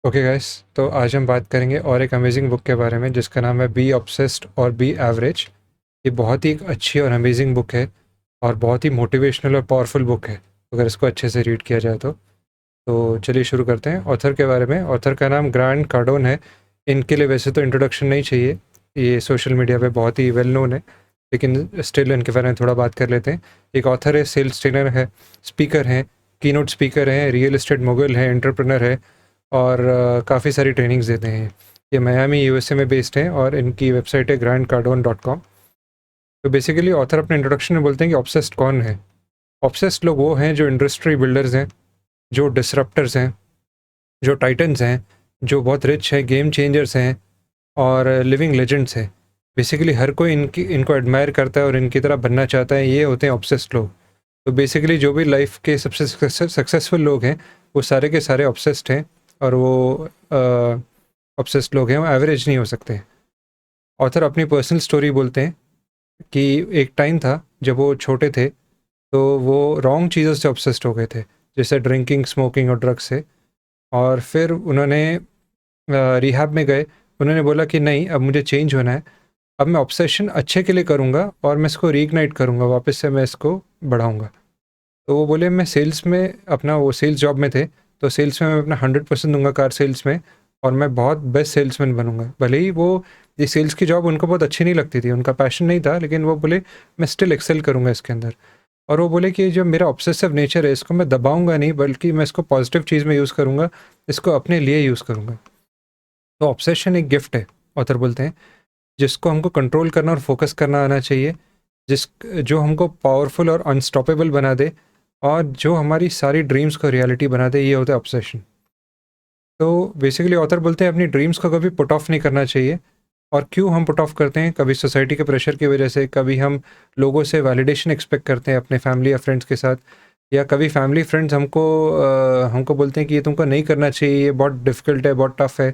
Okay guys, तो आज हम बात करेंगे और एक अमेजिंग बुक के बारे में जिसका नाम है बी ऑब्सेस्ड और बी एवरेज। ये बहुत ही एक अच्छी और अमेजिंग बुक है और बहुत ही मोटिवेशनल और पावरफुल बुक है अगर इसको अच्छे से रीड किया जाए तो चलिए शुरू करते हैं। ऑथर के बारे में, ऑथर का नाम ग्रांट कार्डोन है। इनके लिए वैसे तो इंट्रोडक्शन नहीं चाहिए, ये सोशल मीडिया पे बहुत ही वेल नोन है, लेकिन स्टिल इनके बारे में थोड़ा बात कर लेते हैं। एक ऑथर है, सेल्स ट्रेनर है, स्पीकर हैं, कीनोट स्पीकर हैं, रियल एस्टेट मोगल है, एंटरप्रेनर है और काफ़ी सारी ट्रेनिंग्स देते हैं। ये मियामी यूएसए में बेस्ड हैं और इनकी वेबसाइट है grantcardone.com। तो बेसिकली ऑथर अपने इंट्रोडक्शन में बोलते हैं कि ऑब्सेस्ड कौन है। ऑब्सेस्ड लोग वो हैं जो इंडस्ट्री बिल्डर्स हैं, जो डिसरप्टर्स हैं, जो टाइटन्स हैं, जो बहुत रिच हैं, गेम चेंजर्स हैं और लिविंग लेजेंड्स हैं। बेसिकली हर कोई इनको एडमायर करता है और इनकी तरह बनना चाहता है। ये होते हैं ऑब्सेस्ड लोग। तो बेसिकली जो भी लाइफ के सबसे सक्सेसफुल लोग हैं वो सारे के सारे ऑब्सेस्ड हैं और वो ऑब्सेस्ड लोग हैं, वो एवरेज नहीं हो सकते। ऑथर अपनी पर्सनल स्टोरी बोलते हैं कि एक टाइम था जब वो छोटे थे तो वो रॉन्ग चीज़ों से ऑब्सेस्ड हो गए थे, जैसे ड्रिंकिंग, स्मोकिंग और ड्रग्स से। और फिर उन्होंने रिहैब में गए। उन्होंने बोला कि नहीं, अब मुझे चेंज होना है, अब मैं ऑब्सेशन अच्छे के लिए करूँगा और मैं इसको रीइग्नाइट करूँगा, वापस से मैं इसको बढ़ाऊँगा। तो वो बोले मैं सेल्स में अपना, वो सेल्स जॉब में थे, तो सेल्स में मैं अपना 100% दूंगा कार सेल्स में और मैं बहुत बेस्ट सेल्समैन बनूंगा। भले ही वो ये सेल्स की जॉब उनको बहुत अच्छी नहीं लगती थी, उनका पैशन नहीं था, लेकिन वो बोले मैं स्टिल एक्सेल करूंगा इसके अंदर। और वो बोले कि जो मेरा ऑब्सेसिव नेचर है इसको मैं दबाऊंगा नहीं, बल्कि मैं इसको पॉजिटिव चीज़ में यूज़ करूंगा, इसको अपने लिए यूज़ करूंगा। तो ऑब्सेशन एक गिफ्ट है, ऑथर बोलते हैं, जिसको हमको कंट्रोल करना और फोकस करना आना चाहिए, जिस जो हमको पावरफुल और अनस्टॉपेबल बना दे और जो हमारी सारी ड्रीम्स को रियलिटी बना दे। ये होता है ऑब्सेशन। तो बेसिकली ऑथर बोलते हैं अपनी ड्रीम्स को कभी पुट ऑफ नहीं करना चाहिए। और क्यों हम पुट ऑफ करते हैं? कभी सोसाइटी के प्रेशर की वजह से, कभी हम लोगों से वैलिडेशन एक्सपेक्ट करते हैं अपने फैमिली या फ्रेंड्स के साथ, या कभी फैमिली फ्रेंड्स हमको बोलते हैं कि ये तुमको नहीं करना चाहिए, ये बहुत डिफ़िकल्ट है, बहुत टफ है,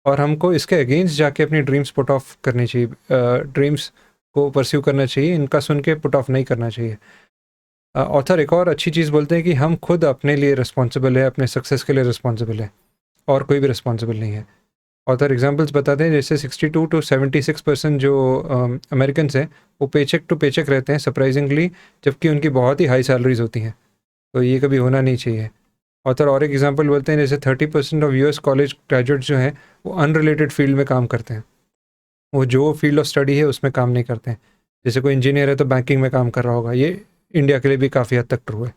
और हमको इसके अगेंस्ट जाके अपनी ड्रीम्स पुट ऑफ करनी चाहिए, ड्रीम्स को परस्यू करना चाहिए, इनका सुन के पुट ऑफ नहीं करना चाहिए। ऑथर एक और अच्छी चीज़ बोलते हैं कि हम खुद अपने लिए रिस्पॉन्सिबल है, अपने सक्सेस के लिए रिस्पॉन्सिबल है, और कोई भी रिस्पॉन्सिबल नहीं है। ऑथर एग्जांपल्स बताते हैं, जैसे 62 to 76% जो अमेरिकन्स हैं वो पेचेक टू पेचेक रहते हैं सरप्राइजिंगली, जबकि उनकी बहुत ही हाई सैलरीज होती हैं। तो ये कभी होना नहीं चाहिए। ऑथर और एक एग्जांपल बोलते हैं, जैसे 30% ऑफ यूएस कॉलेज ग्रेजुएट्स जो हैं वो अनरिलेटेड फील्ड में काम करते हैं, वो जो फील्ड ऑफ स्टडी है उसमें काम नहीं करते हैं। जैसे कोई इंजीनियर है तो बैंकिंग में काम कर रहा होगा। ये इंडिया के लिए भी काफ़ी हद तक ट्रू है।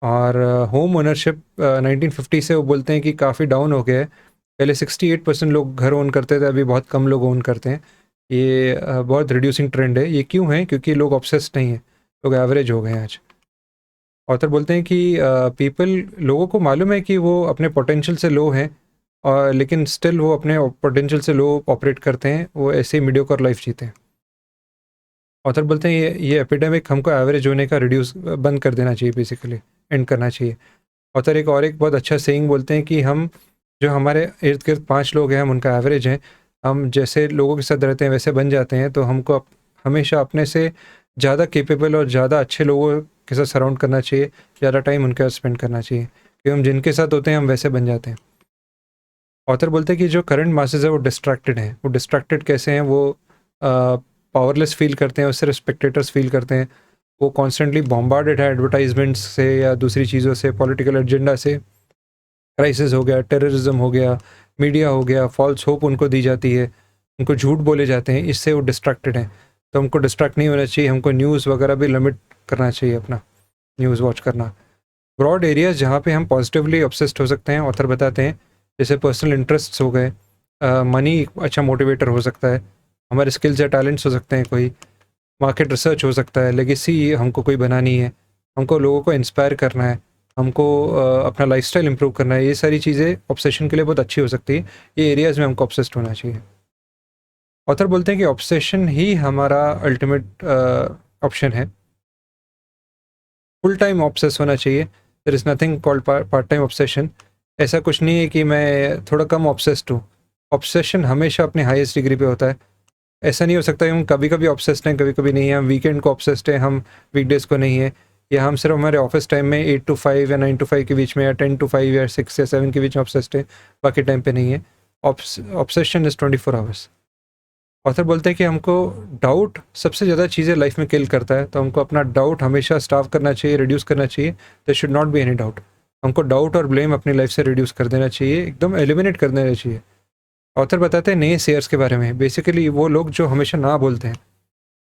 और होम ओनरशिप 1950 से वो बोलते हैं कि काफ़ी डाउन हो गया है। पहले 68% लोग घर ओन करते थे, अभी बहुत कम लोग ओन करते हैं। ये बहुत रिड्यूसिंग ट्रेंड है। ये क्यों है? क्योंकि लोग ऑब्सेस्ड नहीं हैं, लोग एवरेज हो गए हैं आज। ऑथर बोलते हैं कि पीपल, लोगों को मालूम है कि वो अपने पोटेंशियल से लो हैं, और लेकिन स्टिल वो अपने पोटेंशियल से लो ऑपरेट करते हैं, वो ऐसे ही मीडियोकर लाइफ जीते हैं। ऑथर बोलते हैं ये एपिडेमिक हमको एवरेज होने का रिड्यूस बंद कर देना चाहिए, बेसिकली एंड करना चाहिए। ऑथर एक बहुत अच्छा सेइंग बोलते हैं कि हम, जो हमारे इर्द गिर्द 5 लोग हैं, हम उनका एवरेज हैं, हम जैसे लोगों के साथ रहते हैं वैसे बन जाते हैं। तो हमको हमेशा अपने से ज़्यादा केपेबल और ज़्यादा अच्छे लोगों के साथ सराउंड करना चाहिए, ज़्यादा टाइम उनके साथ स्पेंड करना चाहिए, क्योंकि हम जिनके साथ होते हैं हम वैसे बन जाते हैं। ऑथर बोलते हैं कि जो करंट मासेस है वो डिस्ट्रैक्टेड हैं। वो डिस्ट्रैक्टेड कैसे हैं? वो पावरलेस फील करते हैं, उससे स्पेक्टेटर्स फील करते हैं। वो कॉन्स्टेंटली बॉम्बार्डेड है एडवर्टाइजमेंट्स से या दूसरी चीज़ों से, पॉलिटिकल एजेंडा से, क्राइसिस हो गया, टेररिज्म हो गया, मीडिया हो गया, फॉल्स होप उनको दी जाती है, उनको झूठ बोले जाते हैं, इससे वो डिस्ट्रैक्टेड हैं। तो हमको डिस्ट्रैक्ट नहीं होना चाहिए, हमको न्यूज़ वगैरह भी लिमिट करना चाहिए, अपना न्यूज़ वॉच करना। ब्रॉड एरियाज जहाँ पे हम पॉजिटिवली ऑब्सेस्ड हो सकते हैं, ऑथर बताते हैं, जैसे पर्सनल इंटरेस्ट्स हो गए, मनी अच्छा मोटिवेटर हो सकता है, हमारे स्किल्स या टैलेंट्स हो सकते हैं, कोई मार्केट रिसर्च हो सकता है, लेगेसी हमको कोई बनानी है, हमको लोगों को इंस्पायर करना है, हमको अपना लाइफस्टाइल इंप्रूव करना है। ये सारी चीज़ें ऑब्सेशन के लिए बहुत अच्छी हो सकती है। ये एरियाज़ में हमको ऑब्सेस्ड होना चाहिए। ऑथर बोलते हैं कि ऑब्सेशन ही हमारा अल्टीमेट ऑप्शन है। फुल टाइम ऑब्सेस होना चाहिए। There is nothing called part time obsession. ऐसा कुछ नहीं है कि मैं थोड़ा कम ऑब्सेस्ड हूँ। ऑब्सेशन हमेशा अपने हाईएस्ट डिग्री पे होता है। ऐसा नहीं हो सकता कि हम कभी कभी ऑब्सेस्ड हैं, कभी कभी नहीं हैं, हम वीकेंड को ऑब्सेस्ड हैं, हम वीकडेज़ को नहीं है। या हम सिर्फ हमारे ऑफिस टाइम में 8 to 5 या 9 to 5 के बीच में या 10 to 5 या 6 या 7 के बीच में ऑब्सेस्ड है, बाकी टाइम पे नहीं है। Obsession is 24 hours. ऑथर बोलते हैं कि हमको डाउट सबसे ज़्यादा चीज़ें लाइफ में किल करता है, तो हमको अपना डाउट हमेशा स्टाफ करना चाहिए, रिड्यूस करना चाहिए। There should not be any doubt. हमको डाउट और ब्लेम अपनी लाइफ से रिड्यूस कर देना चाहिए, एकदम एलिमिनेट कर देना चाहिए। ऑथर बताते हैं नए शेयर्स के बारे में। बेसिकली वो लोग जो हमेशा ना बोलते हैं,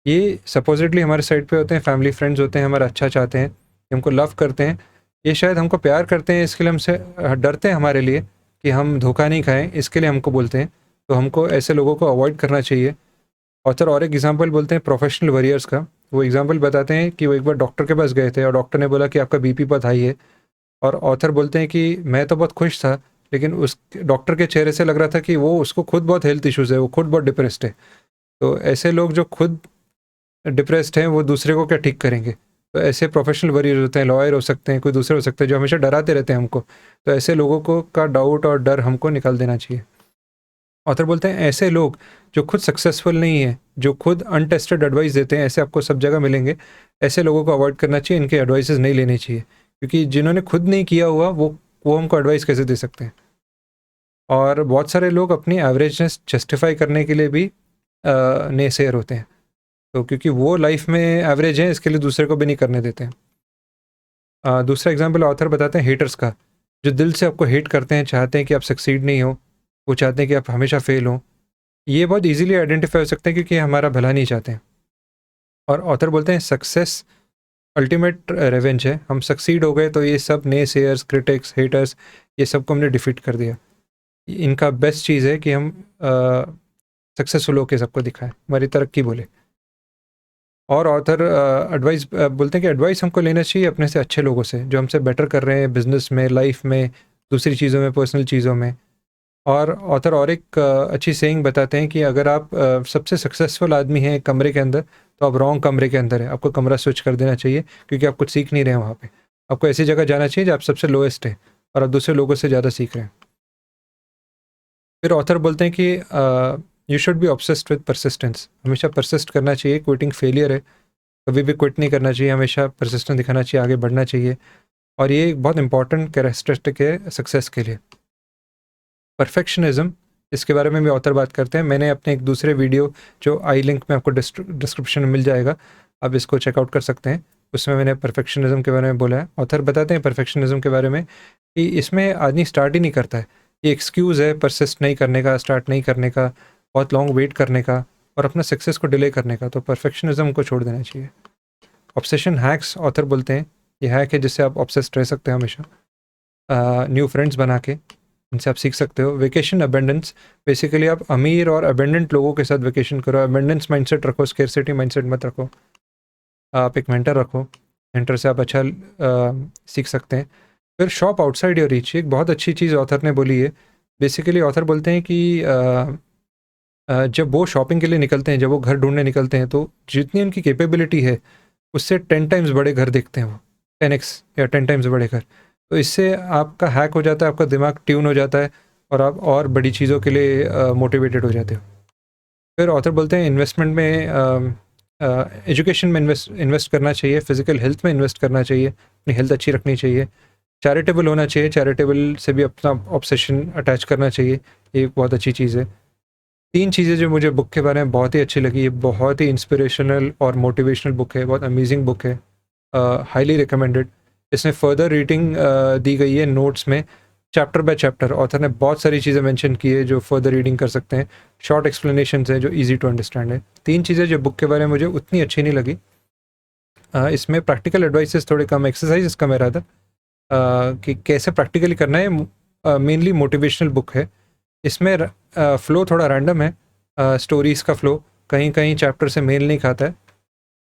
ये सपोजिटली हमारे साइड पे होते हैं, फैमिली फ्रेंड्स होते हैं, हमारा अच्छा चाहते हैं, हमको लव करते हैं, ये शायद हमको प्यार करते हैं, इसके लिए हमसे डरते हैं हमारे लिए कि हम धोखा नहीं खाएं, इसके लिए हमको बोलते हैं। तो हमको ऐसे लोगों को अवॉइड करना चाहिए। ऑथर और एक एग्जांपल बोलते हैं प्रोफेशनल वॉरियर्स का। वो एग्जांपल बताते हैं कि वो एक बार डॉक्टर के पास गए थे और डॉक्टर ने बोला कि आपका बीपी बहुत हाई है। और ऑथर बोलते हैं कि मैं तो बहुत खुश था, लेकिन उस डॉक्टर के चेहरे से लग रहा था कि वो उसको खुद बहुत हेल्थ इश्यूज़ है, वो खुद बहुत डिप्रेस्ड है। तो ऐसे लोग जो खुद डिप्रेस्ड हैं वो दूसरे को क्या ठीक करेंगे? तो ऐसे प्रोफेशनल वरीयर होते हैं, लॉयर हो सकते हैं, कोई दूसरे हो सकते हैं जो हमेशा डराते रहते हैं हमको। तो ऐसे लोगों को का डाउट और डर हमको निकाल देना चाहिए। ऑथर बोलते हैं ऐसे लोग जो खुद सक्सेसफुल नहीं है, जो खुद अनटेस्टेड एडवाइस देते हैं, ऐसे आपको सब जगह मिलेंगे। ऐसे लोगों को अवॉइड करना चाहिए, इनके एडवाइसेस नहीं लेने चाहिए, क्योंकि जिन्होंने खुद नहीं किया हुआ वो हमको एडवाइस कैसे दे सकते हैं। और बहुत सारे लोग अपनी एवरेजनेस जस्टिफाई करने के लिए भी नेसेयर होते हैं। तो क्योंकि वो लाइफ में एवरेज हैं, इसके लिए दूसरे को भी नहीं करने देते हैं। दूसरा एग्जांपल ऑथर बताते हैं हेटर्स का, जो दिल से आपको हेट करते हैं, चाहते हैं कि आप सक्सीड नहीं हो, वो चाहते हैं कि आप हमेशा फेल हो। ये बहुत इजीली आइडेंटिफाई हो सकते हैं क्योंकि हमारा भला नहीं चाहते हैं। और ऑथर बोलते हैं सक्सेस अल्टीमेट रेवेंज है। हम सक्सीड हो गए तो ये सब ने सेयर्स, क्रिटिक्स, हेटर्स, ये सबको हमने डिफीट कर दिया। इनका बेस्ट चीज़ है कि हम सक्सेसफुल होकर सबको दिखाएं, हमारी तरक्की बोले। और ऑथर एडवाइस बोलते हैं कि एडवाइस हमको लेना चाहिए अपने से अच्छे लोगों से, जो हमसे बेटर कर रहे हैं बिजनेस में, लाइफ में, दूसरी चीज़ों में, पर्सनल चीज़ों में। और ऑथर और एक अच्छी सेइंग बताते हैं कि अगर आप सबसे सक्सेसफुल आदमी हैं एक कमरे के अंदर, तो आप रॉन्ग कमरे के अंदर है, आपको कमरा स्विच कर देना चाहिए, क्योंकि आप कुछ सीख नहीं रहे हैं वहाँ पे। आपको ऐसी जगह जाना चाहिए जहाँ आप सबसे लोएस्ट है और आप दूसरे लोगों से ज़्यादा सीख रहे हैं। फिर ऑथर बोलते हैं कि you should be obsessed with persistence. हमेशा परसिस्ट करना चाहिए, क्विटिंग फेलियर है, कभी भी क्विट नहीं करना चाहिए, हमेशा परसिस्टेंस दिखाना चाहिए, आगे बढ़ना चाहिए। और ये एक बहुत इंपॉर्टेंट कैरेक्टरिस्टिक है सक्सेस के लिए। परफेक्शनिज्म, इसके बारे में भी ऑथर बात करते हैं। मैंने अपने एक दूसरे वीडियो, जो आई लिंक में आपको डिस्क्रिप्शन में मिल जाएगा, आप इसको चेकआउट कर सकते हैं, उसमें मैंने परफेक्शनिज्म के बारे में बोला है। ऑथर बताते हैं परफेक्शनिज्म के बारे में कि इसमें आदमी स्टार्ट ही नहीं करता है, ये एक्सक्यूज़ है परसिस्ट नहीं करने का, स्टार्ट नहीं करने का, बहुत लॉन्ग वेट करने का और अपना सक्सेस को डिले करने का। तो परफेक्शनिज्म को छोड़ देना चाहिए। ऑब्सेशन हैक्स, ऑथर बोलते हैं ये हैक है जिससे आप ऑब्सेस्ड रह सकते हैं हमेशा। न्यू फ्रेंड्स बना के, इनसे आप सीख सकते हो। वेकेशन अबेंडेंस, बेसिकली आप अमीर और अबेंडेंट लोगों के साथ वेकेशन करो। अबेंडेंस माइंडसेट रखो, स्केर्सिटी माइंडसेट मत रखो। आप एक मेंटर रखो, मेंटर से आप अच्छा सीख सकते हैं। फिर शॉप आउटसाइड योर रीच, एक बहुत अच्छी चीज़ ऑथर ने बोली है। बेसिकली ऑथर बोलते हैं कि जब वो शॉपिंग के लिए निकलते हैं, जब वो घर ढूंढने निकलते हैं, तो जितनी उनकी कैपेबिलिटी है उससे 10 टाइम्स बड़े घर देखते हैं वो, 10x या 10 टाइम्स बड़े घर। तो इससे आपका हैक हो जाता है, आपका दिमाग ट्यून हो जाता है और आप और बड़ी चीज़ों के लिए मोटिवेटेड हो जाते हो। फिर ऑथर बोलते हैं इन्वेस्टमेंट में, एजुकेशन में इन्वेस्ट करना चाहिए, फिजिकल हेल्थ में इन्वेस्ट करना चाहिए, अपनी हेल्थ अच्छी रखनी चाहिए, चैरिटेबल होना चाहिए, चैरिटेबल से भी अपना ऑब्सेशन अटैच करना चाहिए, ये बहुत अच्छी चीज़ है। 3 चीज़ें जो मुझे बुक के बारे में बहुत ही अच्छी लगी, ये बहुत ही इंस्पिरेशनल और मोटिवेशनल बुक है, बहुत अमेजिंग बुक है, हाईली रिकमेंडेड। इसमें फर्दर रीडिंग दी गई है नोट्स में, चैप्टर बाय चैप्टर। ऑथर ने बहुत सारी चीज़ें मेंशन की है जो फर्दर रीडिंग कर सकते हैं। शॉर्ट एक्सप्लेनेशन है जो इजी टू अंडरस्टैंड है। 3 चीज़ें जो बुक के बारे में मुझे उतनी अच्छी नहीं लगी, इसमें प्रैक्टिकल एडवाइसेस थोड़े कम, एक्सरसाइज कम है रादर, कि कैसे प्रैक्टिकली करना है। मेनली मोटिवेशनल बुक है। इसमें फ़्लो थोड़ा रैंडम है, स्टोरीज़ का फ़्लो कहीं कहीं चैप्टर से मेल नहीं खाता है,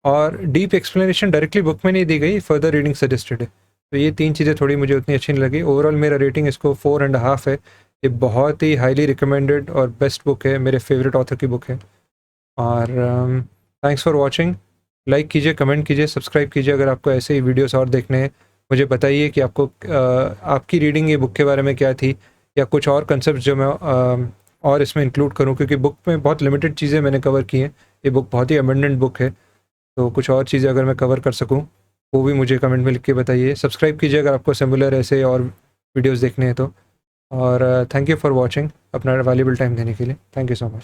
और डीप एक्सप्लेनेशन डायरेक्टली बुक में नहीं दी गई, फर्दर रीडिंग सजेस्टेड है। तो ये 3 चीज़ें थोड़ी मुझे उतनी अच्छी नहीं लगी। ओवरऑल मेरा रेटिंग इसको 4.5 है। ये बहुत ही हाईली रिकमेंडेड और बेस्ट बुक है, मेरे फेवरेट ऑथर की बुक है। और थैंक्स फॉर वॉचिंग। लाइक कीजिए, कमेंट कीजिए, सब्सक्राइब कीजिए अगर आपको ऐसे ही वीडियोस और देखने हैं। मुझे बताइए कि आपको आपकी रीडिंग ये बुक के बारे में क्या थी, या कुछ और कंसेप्ट जो मैं और इसमें इंक्लूड करूं, क्योंकि बुक में बहुत लिमिटेड चीज़ें मैंने कवर की हैं। ये बुक बहुत ही अबंडेंट बुक है, तो कुछ और चीज़ें अगर मैं कवर कर सकूं वो भी मुझे कमेंट में लिख के बताइए। सब्सक्राइब कीजिए अगर आपको सिमिलर ऐसे और वीडियोज़ देखने हैं तो। और थैंक यू फॉर वॉचिंग, अपना वैल्यूबल टाइम देने के लिए। Thank you so much.